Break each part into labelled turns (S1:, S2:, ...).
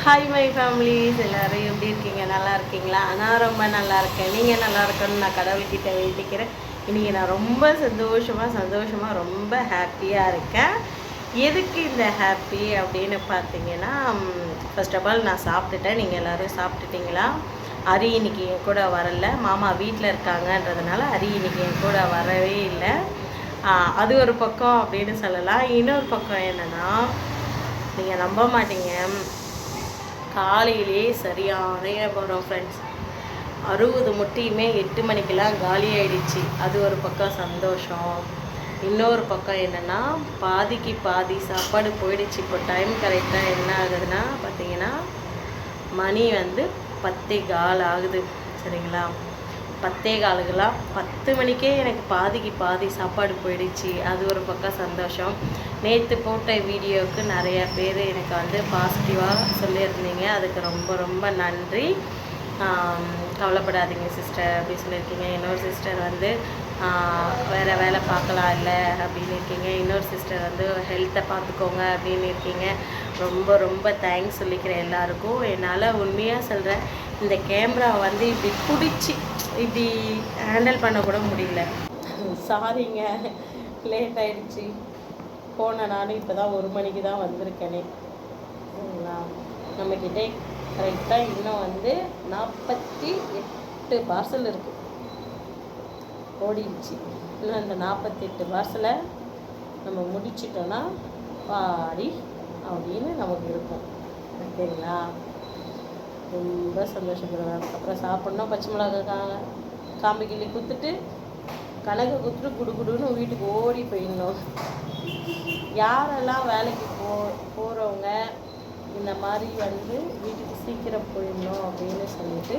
S1: Hi my families, எல்லோரும் எப்படி இருக்கீங்க? நல்லா இருக்கீங்களா? நான் ரொம்ப நல்லா இருக்கேன். நீங்கள் நல்லா இருக்கணும்னு நான் கடவுள்கிட்ட வேண்டிக்கிறேன். இன்றைக்கி நான் ரொம்ப சந்தோஷமாக ரொம்ப ஹாப்பியாக இருக்கேன். எதுக்கு இந்த ஹாப்பி அப்படின்னு பார்த்தீங்கன்னா, ஃபர்ஸ்ட் ஆஃப் ஆல் நான் சாப்பிட்டுட்டேன். நீங்கள் எல்லோரும் சாப்பிட்டுட்டிங்களா? அரி இன்னைக்கு என் கூட வரல. மாமா வீட்டில் இருக்காங்கன்றதுனால அரி இன்னைக்கு என் கூட வரவே இல்லை. அது ஒரு பக்கம் அப்படின்னு சொல்லலாம். இன்னொரு பக்கம் என்னென்னா, நீங்கள் நம்ப மாட்டீங்க, காலையிலே சரியான வியாபாரம் ஃப்ரெண்ட்ஸ். 60 முட்டையுமே 8 மணிக்கெல்லாம் காலி ஆகிடுச்சு. அது ஒரு பக்கம் சந்தோஷம். இன்னொரு பக்கம் என்னென்னா, பாதிக்கு பாதி சாப்பாடு போயிடுச்சு. இப்போ டைம் கரெக்டாக என்ன ஆகுதுன்னா பார்த்தீங்கன்னா, மணி 10:15 ஆகுது. சரிங்களா? 10:15 10 மணிக்கே எனக்கு பாதிக்கு பாதி சாப்பாடு போயிடுச்சு. அது ஒரு பக்கம் சந்தோஷம். நேற்று போட்ட வீடியோவுக்கு நிறைய பேர் எனக்கு பாசிட்டிவாக சொல்லியிருந்தீங்க. அதுக்கு ரொம்ப நன்றி. கவலைப்படாதீங்க சிஸ்டர் அப்படி சொல்லியிருக்கீங்க. இன்னொரு சிஸ்டர் வேறு வேலை பார்க்கலாம் இல்லை அப்படின்னு இருக்கீங்க. இன்னொரு சிஸ்டர் ஹெல்த்தை பார்த்துக்கோங்க அப்படின்னு இருக்கீங்க. ரொம்ப தேங்க்ஸ் சொல்லிக்கிறேன் எல்லாருக்கும். என்னால் உண்மையாக சொல்கிறேன், இந்த கேமரா இப்படி பிடிச்சி இப்படி ஹேண்டில் பண்ணக்கூட முடியல. சாரிங்க, லேட் ஆகிடுச்சு. போன நானும் இப்போ தான் 1 மணிக்கு தான் வந்திருக்கேனே. சரிங்களா? நம்மக்கிட்டே கரெக்டாக இன்னும் 48 பார்சல் இருக்குது. ஓடிடுச்சு. இன்னும் அந்த 48 பார்சலை நம்ம முடிச்சிட்டோன்னா பாடி அப்படின்னு நமக்கு இருக்கும். ஓகேங்களா? ரொம்ப சந்தோஷப்படுவேன். அப்புறம் சாப்பிட்ணும். பச்சை மிளகா காம்பு கிள்ளி குத்துட்டு கணக்கு குத்துட்டு குடுன்னு வீட்டுக்கு ஓடி போயிடணும். யாரெல்லாம் வேலைக்கு போகிறவங்க இந்த மாதிரி வீட்டுக்கு சீக்கிரம் போயிடணும் அப்படின்னு சொல்லிட்டு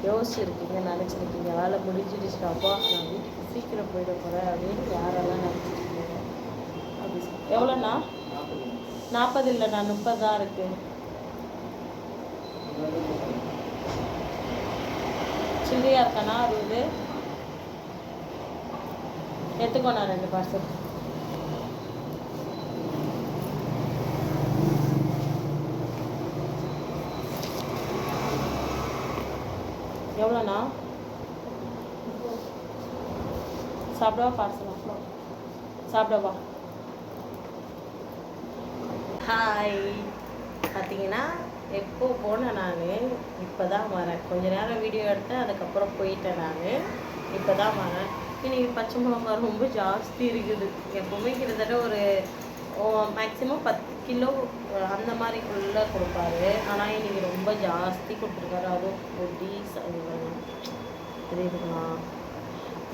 S1: யோசிச்சுருக்கீங்க, நினச்சிருக்கீங்க. வேலை முடிஞ்சிடுச்சுடாப்பா, நான் வீட்டுக்கு சீக்கிரம் போயிட போகிறேன் அப்படின்னு யாரெல்லாம் நினச்சிருக்கீங்க? அப்படி எவ்வளோண்ணா? 40 இல்லைண்ணா, 30 தான் இருக்குது. சில்லியாக இருக்காண்ணா? 60 எடுத்துக்கோண்ணா, 2 பார்சல். எவ்வளோண்ணா? சாப்பிடவா? பார்சலா சாப்பிடவா? ஹாய். பார்த்தீங்கன்னா, எப்போ போனேன் நான், இப்போ தான் வரேன். கொஞ்ச நேரம் வீடியோ எடுத்தேன், அதுக்கப்புறம் போயிட்டேன் நான். இப்போ தான் வரேன். இன்றைக்கி பச்சை மிளகா ரொம்ப ஜாஸ்தி இருக்குது. எப்போவுமே கிட்டத்தட்ட ஒரு மேக்ஸிமம் 10 கிலோ அந்த மாதிரிக்குள்ளே கொடுப்பாரு. ஆனால் இன்றைக்கி ரொம்ப ஜாஸ்தி கொடுத்துருக்காரு. அதுவும் பொடி தெரியுதுங்களா?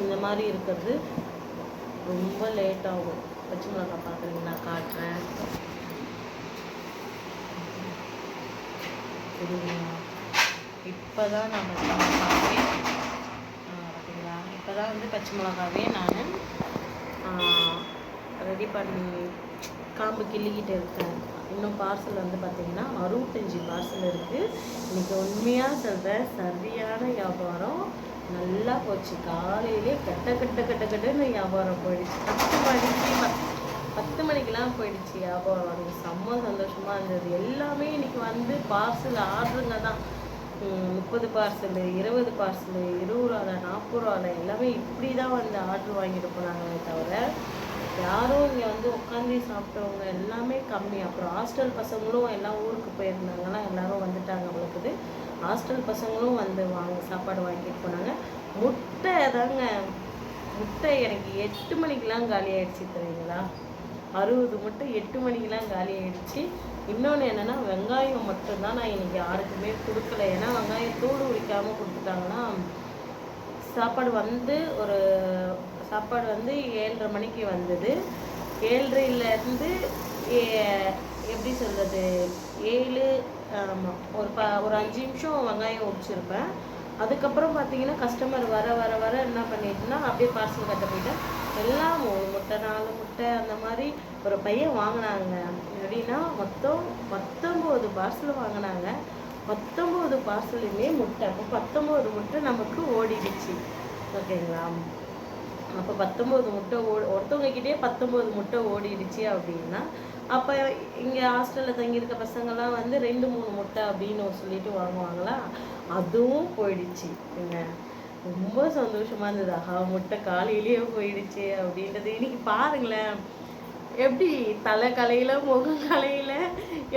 S1: இந்த மாதிரி இருக்கிறது ரொம்ப லேட் ஆகும். பச்சை மிளகா பார்க்குறீங்கன்னா காட்டுறேன். தெரியுங்களா? இப்போ தான் நான் பச்சை மிளகாவே பார்த்தீங்களா? இப்போ தான் பச்சை மிளகாவே நான் ரெடி பண்ணி காம்பு கிள்ளிக்கிட்டு இருக்கேன். இன்னும் பார்சல் பார்த்தீங்கன்னா 65 பார்சல் இருக்குது. இன்றைக்கி உண்மையாக சொல்கிறேன், சரியான வியாபாரம். நல்லா போச்சு. காலையிலே கட்டுன்னு வியாபாரம் போயிடுச்சு. 10 மணிக்கெலாம் போயிடுச்சு வியாபாரம். அது செம்ம சந்தோஷமாக இருந்தது. எல்லாமே இன்றைக்கி பார்சல் ஆர்டருங்க தான். 30 பார்சல், 20 பார்சல், 20 ரூபா, 40 ரூபா எல்லாமே இப்படி தான் ஆர்டர் வாங்கிட்டு போனாங்களே தவிர யாரும் இங்கே உட்காந்து சாப்பிட்டவங்க எல்லாமே கம்மி. அப்புறம் ஹாஸ்டல் பசங்களும் எல்லாம் ஊருக்கு போயிருந்தாங்கன்னா எல்லோரும் வந்துட்டாங்க. அவங்களுக்கு ஹாஸ்டல் பசங்களும் சாப்பாடு வாங்கிட்டு போனாங்க. முட்டை தாங்க, முட்டை எனக்கு 8 மணிக்கெலாம் காலி ஆகிடுச்சு. தெரியுங்களா? 60 முட்டை 8 மணிக்கெலாம் காலி ஆகிடுச்சு. இன்னொன்று என்னென்னா, வெங்காயம் மட்டும்தான் நான் இன்றைக்கி யாருக்குமே கொடுக்கல. ஏன்னா வெங்காயம் தூள் உரிக்காமல் கொடுத்துட்டாங்கன்னா சாப்பாடு சாப்பாடு 7:30 மணிக்கு வந்தது. 7:30லேருந்து எப்படி சொல்கிறது, 7 ஆமாம், ஒரு 5 நிமிஷம் வெங்காயம் உரிச்சிருப்பேன். அதுக்கப்புறம் பார்த்தீங்கன்னா கஸ்டமர் வர என்ன பண்ணிட்டுனா அப்படியே பார்சல் கட்ட போயிட்டேன். எல்லாம் 3 முட்டை 4 முட்டை அந்த மாதிரி ஒரு பையன் வாங்கினாங்க. எப்படின்னா மொத்தம் 19 பார்சல் வாங்கினாங்க. 19 பார்சலுமே முட்டை. அப்போ 19 முட்டை நமக்கு ஓடிடுச்சு. ஓகேங்களா? அப்போ 19 முட்டை ஒருத்தவங்கக்கிட்டே 19 முட்டை ஓடிடுச்சு அப்படின்னா அப்போ இங்கே ஹாஸ்டலில் தங்கியிருக்க பசங்கள்லாம் வந்து 2-3 முட்டை அப்படின்னு சொல்லிட்டு வாங்குவாங்களா, அதுவும் போயிடுச்சு. என்ன ரொம்ப சந்தோஷமாக இருந்தது. ஆஹா முட்டை காலையிலேயே போயிடுச்சு அப்படின்றது. இன்னைக்கு பாருங்களேன் எப்படி தலை கலையில முகம் கலையில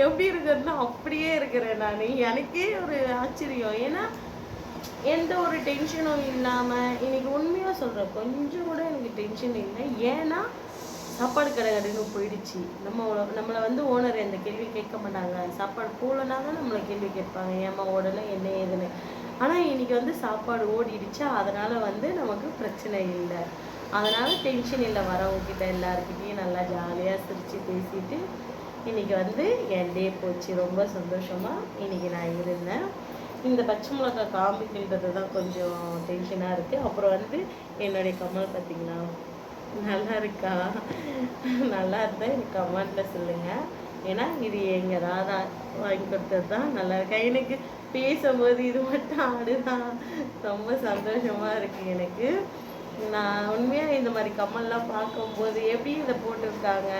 S1: எப்படி இருக்குதுன்னா அப்படியே இருக்கிறேன் நான். எனக்கே ஒரு ஆச்சரியம். ஏன்னா எந்த ஒரு டென்ஷனும் இல்லாமல் இன்னைக்கு உண்மையாக சொல்கிறேன், கொஞ்சம் கூட எனக்கு டென்ஷன் இல்லை. ஏன்னா சாப்பாடு கடை கடைன்னு போயிடுச்சு. நம்மளை வந்து ஓனர் எந்த கேள்வி கேட்க மாட்டாங்க. சாப்பாடு போகலன்னா தான் நம்மளை கேள்வி கேட்பாங்க, ஏமா ஓடலை என்ன ஏதுன்னு. ஆனால் இன்னைக்கு வந்து சாப்பாடு ஓடிடுச்சா, அதனால் வந்து நமக்கு பிரச்சனை இல்லை. அதனால் டென்ஷன் இல்லை. வரவங்கக்கிட்ட எல்லாருக்கிட்டையும் நல்லா ஜாலியாக சிரித்து பேசிட்டு இன்றைக்கி வந்து என் டே போச்சு. ரொம்ப சந்தோஷமாக இன்றைக்கி நான் இருந்தேன். இந்த பச்சை மிளகாய் காமிக்கின்றது தான் கொஞ்சம் டென்ஷனாக இருக்குது. அப்புறம் வந்து என்னுடைய கமல் பார்த்திங்களா, நல்லா இருக்கா? நல்லா இருந்தால் எனக்கு கமெண்ட்டில் சொல்லுங்கள். ஏன்னா இது எங்கள் ராதா வாங்கி கொடுத்தது தான். நல்லா இருக்கா? எனக்கு பேசும்போது இது மட்டும் ஆடுதான். ரொம்ப சந்தோஷமாக இருக்குது எனக்கு. நான் உண்மையாக இந்த மாதிரி கம்மல்லாம் பார்க்கும்போது எப்படி இதை போட்டிருக்காங்க,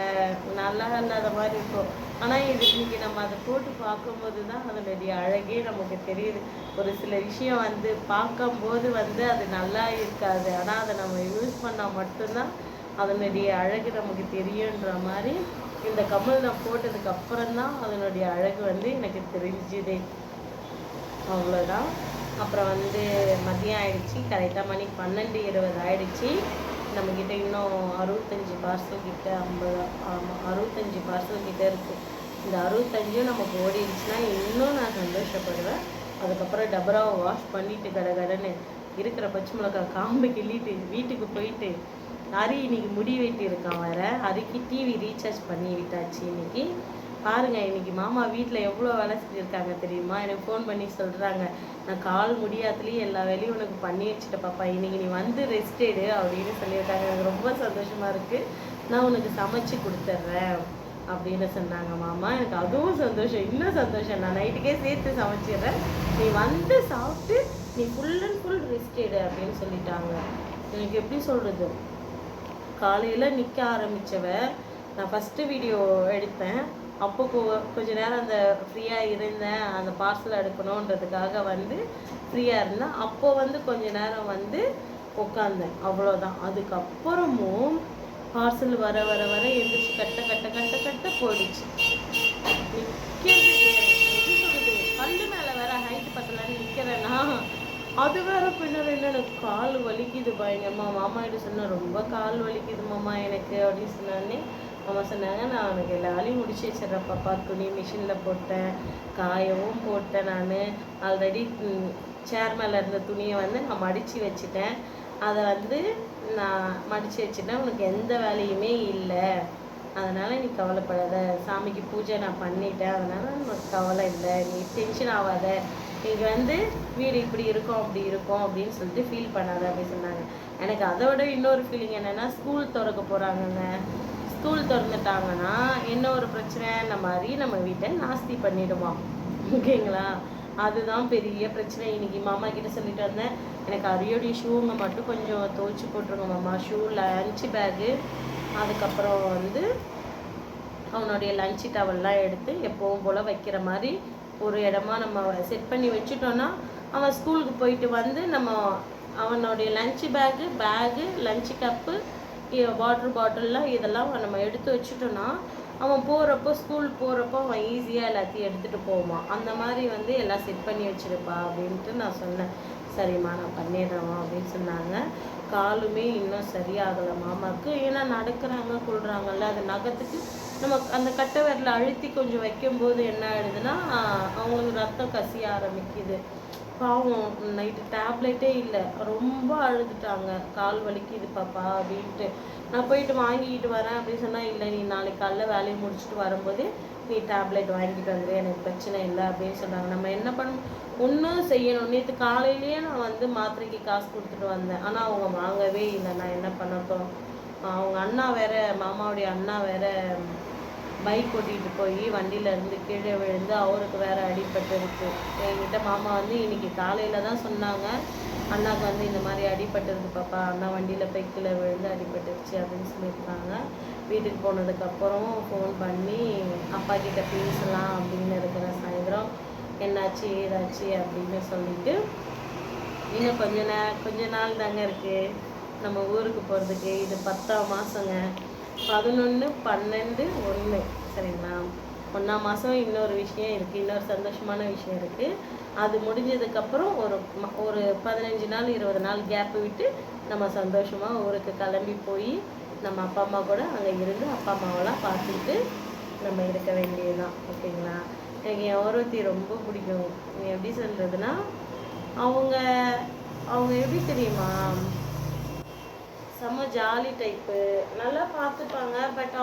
S1: நல்லா இல்லாத மாதிரி இருக்கும். ஆனால் இது இன்னைக்கு நம்ம அதை போட்டு பார்க்கும்போது தான் அதனுடைய அழகே நமக்கு தெரியுது. ஒரு சில விஷயம் வந்து பார்க்கும்போது வந்து அது நல்லா இருக்காது, ஆனால் அதை நம்ம யூஸ் பண்ணால் மட்டும்தான் அதனுடைய அழகு நமக்கு தெரியுன்ற மாதிரி இந்த கம்மல் நான் போட்டதுக்கு அப்புறம்தான் அதனுடைய அழகு வந்து எனக்கு தெரிஞ்சுதே. அவ்வளோதான். அப்புறம் வந்து மதியம் ஆயிடுச்சு. கரெக்டாக மணி 12:20 ஆயிடுச்சு. நம்மக்கிட்ட இன்னும் 65 பார்சல் கிட்ட 50, ஆமாம் 65 பார்சல் கிட்ட இருக்குது. இந்த 65ம் நமக்கு ஓடிடுச்சுன்னா இன்னும் நான் சந்தோஷப்படுவேன். அதுக்கப்புறம் டபராவை வாஷ் பண்ணிவிட்டு கடன்னு இருக்கிற பச்சை மிளகாய் காம்பு கிள்ளிட்டு வீட்டுக்கு போயிட்டு, ஹரி இன்னைக்கு முடி வெட்டி இருக்கான் வேறு, அதுக்கு டிவி ரீசார்ஜ் பண்ணி விட்டாச்சு. இன்னைக்கு பாருங்கள், இன்றைக்கி மாமா வீட்டில் எவ்வளோ வேலை செஞ்சுருக்காங்க தெரியுமா? எனக்கு ஃபோன் பண்ணி சொல்கிறாங்க, நான் கால் முடியாதுலேயே எல்லா வேலையும் உனக்கு பண்ணி வச்சுட்டேன் பாப்பா, இன்றைக்கி நீ வந்து ரெஸ்ட் எடு அப்படின்னு சொல்லியிருக்காங்க. எனக்கு ரொம்ப சந்தோஷமாக இருக்குது. நான் உனக்கு சமைச்சு கொடுத்துட்றேன் அப்படின்னு சொன்னாங்க மாமா. எனக்கு அதுவும் சந்தோஷம், இன்னும் சந்தோஷம். நான் நைட்டுக்கே சேர்த்து சமைச்சிடுறேன், நீ வந்து சாப்பிட்டு நீ ஃபுல் அண்ட் ஃபுல் ரெஸ்ட் எடு அப்படின்னு சொல்லிட்டாங்க. எனக்கு எப்படி சொல்கிறது, காலையில் நிற்க ஆரம்பித்தவ நான் ஃபஸ்ட்டு வீடியோ எடுத்தேன். அப்போ கொஞ்ச நேரம் அந்த ஃப்ரீயாக இருந்தேன், அந்த பார்சல் எடுக்கணுன்றதுக்காக வந்து ஃப்ரீயாக இருந்தேன். அப்போ வந்து கொஞ்ச நேரம் வந்து உட்காந்தேன், அவ்வளோதான். அதுக்கப்புறமும் பார்சல் வர வர வர எழுந்திரிச்சு கட்ட கட்ட கட்ட கட்ட போயிடுச்சு. நிற்கிறது கல்லு மேலே வேற ஹைட்டு பத்தலன்னு நிற்கிறேன்னா அது வேற பின்னர் என்ன, எனக்கு கால் வலிக்குது பயங்கரமா. மாமா கிட்ட சொன்னேன், ரொம்ப கால் வலிக்குது மாமா எனக்கு அப்படின்னு சொன்னானே. மாமா சொன்னாங்க, நான் உனக்கு எல்லா வேலையும் முடிச்சு வச்சிட்றேன் பாப்பா. துணி மிஷினில் போட்டேன், காயவும் போட்டேன். நான் ஆல்ரெடி சேர் மேலே இருந்த துணியை வந்து நான் மடித்து வச்சுட்டேன். அதை வந்து நான் மடித்து வச்சுட்டேன். உனக்கு எந்த வேலையுமே இல்லை, அதனால் நீ கவலைப்படாத. சாமிக்கு பூஜை நான் பண்ணிட்டேன், அதனால் உனக்கு கவலை இல்லை, நீ டென்ஷன் ஆகாத. இங்கே வந்து வீடு இப்படி இருக்கும் அப்படி இருக்கும் அப்படின்னு சொல்லிட்டு ஃபீல் பண்ணாத அப்படின்னு சொன்னாங்க. எனக்கு அதை விட இன்னொரு ஃபீலிங் என்னென்னா, ஸ்கூல் திறக்க போகிறாங்கங்க. ஸ்கூல் திறந்துட்டாங்கன்னா என்ன ஒரு பிரச்சனை, நம்ம வீட்டை நாஸ்தி பண்ணிடுவான். ஓகேங்களா? அதுதான் பெரிய பிரச்சனை. இன்றைக்கி மாமா கிட்ட சொல்லிட்டு வந்தேன், எனக்கு அரியோடைய ஷூங்க மட்டும் கொஞ்சம் துவைச்சி போட்டுருங்க மாமா. ஷூ, லஞ்சு பேகு, அதுக்கப்புறம் வந்து அவனுடைய லஞ்சு டவல்லாம் எடுத்து எப்பவும் போல் வைக்கிற மாதிரி ஒரு இடமா நம்ம செட் பண்ணி வச்சுட்டோன்னா, அவன் ஸ்கூலுக்கு போயிட்டு வந்து நம்ம அவனுடைய lunch bag, lunch cup, water பாட்டில்லாம் இதெல்லாம் நம்ம எடுத்து வச்சுட்டோன்னா, அவன் போகிறப்போ ஸ்கூல் போகிறப்போ அவன் ஈஸியாக எல்லாத்தையும் எடுத்துகிட்டு போவான். அந்த மாதிரி வந்து எல்லாம் செட் பண்ணி வச்சுருப்பா அப்படின்ட்டு நான் சொன்னேன். சரிம்மா நான் பண்ணிடுறேம்மா அப்படின்னு சொன்னாங்க. காலுமே இன்னும் சரியாகலை மாமாவுக்கு. ஏன்னா நடக்கிறாங்க கொள்கிறாங்கல்ல, அது நகத்துக்கு நம்ம அந்த கட்டை விரல அழுத்தி கொஞ்சம் வைக்கும்போது என்ன ஆகிடுதுன்னா, அவங்களுக்கு ரத்தம் கசிய ஆரம்பிக்குது. பாவம் நைட்டு டேப்லெட்டே இல்லை, ரொம்ப அழுதுட்டாங்க. கால் வலிக்குது பாப்பா அப்படின்ட்டு. நான் போயிட்டு வாங்கிக்கிட்டு வரேன் அப்படின்னு சொன்னால், இல்லை நீ நாளைக்கு காலைல வேலையை முடிச்சுட்டு வரும்போது நீ டேப்லெட் வாங்கிட்டு வந்துடு, எனக்கு பிரச்சனை இல்லை அப்படின்னு சொன்னாங்க. நம்ம என்ன பண்ண ஒன்றும் செய்யணும். நேற்று காலையிலேயே நான் வந்து மாத்திரைக்கு காசு கொடுத்துட்டு வந்தேன், ஆனால் அவங்க வாங்கவே இல்லை. நான் என்ன பண்ணட்டும், அவங்க அண்ணா வேற, மாமாவுடைய அண்ணா வேற பைக் ஓட்டிகிட்டு போய் வண்டியிலேருந்து கீழே விழுந்து அவருக்கு வேறு அடிபட்டு இருக்கு. என்கிட்ட மாமா வந்து இன்றைக்கி காலையில் தான் சொன்னாங்க, அண்ணாவுக்கு வந்து இந்த மாதிரி அடிபட்டுருக்கு பாப்பா, அண்ணா வண்டியில் போய் கீழே விழுந்து அடிபட்டுருச்சு அப்படின்னு சொல்லியிருக்காங்க. வீட்டுக்கு போனதுக்கப்புறம் ஃபோன் பண்ணி அப்பா கிட்ட பேசலாம் அப்படின்னு இருக்கிற சாயந்தரம் என்னாச்சு ஏதாச்சு அப்படின்னு சொல்லிட்டு இன்னும் கொஞ்ச நாள் தாங்க இருக்குது நம்ம ஊருக்கு போகிறதுக்கு. இது 10ஆம் மாதங்க, 11, 12, 1 சரிங்களா. 1ஆம் மாதம் இன்னொரு விஷயம் இருக்குது, இன்னொரு சந்தோஷமான விஷயம் இருக்குது. அது முடிஞ்சதுக்கப்புறம் ஒரு 15 நாள் 20 நாள் கேப்பு விட்டு நம்ம சந்தோஷமாக ஊருக்கு கிளம்பி போய் நம்ம அப்பா அம்மா கூட அங்கே இருந்து அப்பா அம்மாவெல்லாம் பார்த்துட்டு நம்ம இருக்க வேண்டியதுதான். ஓகேங்களா. எனக்கு என் ஒருத்தி ரொம்ப பிடிக்கும். எப்படி சொல்கிறதுனா, அவங்க அவங்க எப்படி தெரியுமா, செம்ம ஜாலி டைப்பு, நல்லா பார்த்துப்பாங்க. பட்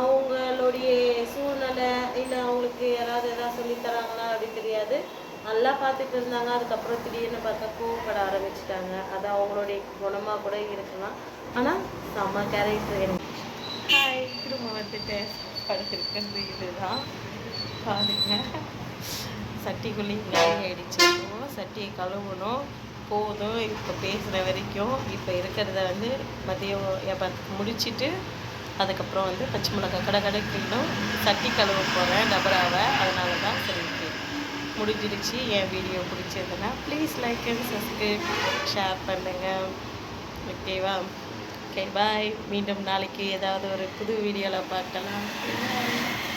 S1: அவங்களுடைய சூழ்நிலை இல்லை அவங்களுக்கு யாராவது எதாவது சொல்லித்தராங்களா அப்படின்னு தெரியாது. நல்லா பார்த்துட்டு இருந்தாங்க, அதுக்கப்புறம் திடீர்னு பார்த்தா கோவப்பட ஆரம்பிச்சிட்டாங்க. அது அவங்களுடைய குணமாக கூட இருக்கலாம். ஆனால் செம்ம கேரக்டர் எனக்கு. ஹாய், திரும்ப வந்துட்டு படுத்துருக்கிறது இதுதான் பாருங்க. சட்டிக்குள்ளே காலி ஆகிடுச்சு. சட்டியை கழுவணும் போதும். இப்போ பேசுகிற வரைக்கும் இப்போ இருக்கிறத வந்து மதியம் முடிச்சுட்டு அதுக்கப்புறம் வந்து பச்சை மிளகாய் கடை கிண்டும் சட்டி கழுவ போகிறேன் டபராவை. அதனால தான் சரிட்டு முடிஞ்சிடுச்சு. என் வீடியோ பிடிச்சிருந்ததுன்னா please like and subscribe share பண்ணுங்கள். ஓகேவா. Okay bye. மீண்டும் நாளைக்கு ஏதாவது ஒரு புது வீடியோவில் பார்க்கலாம். பாய்.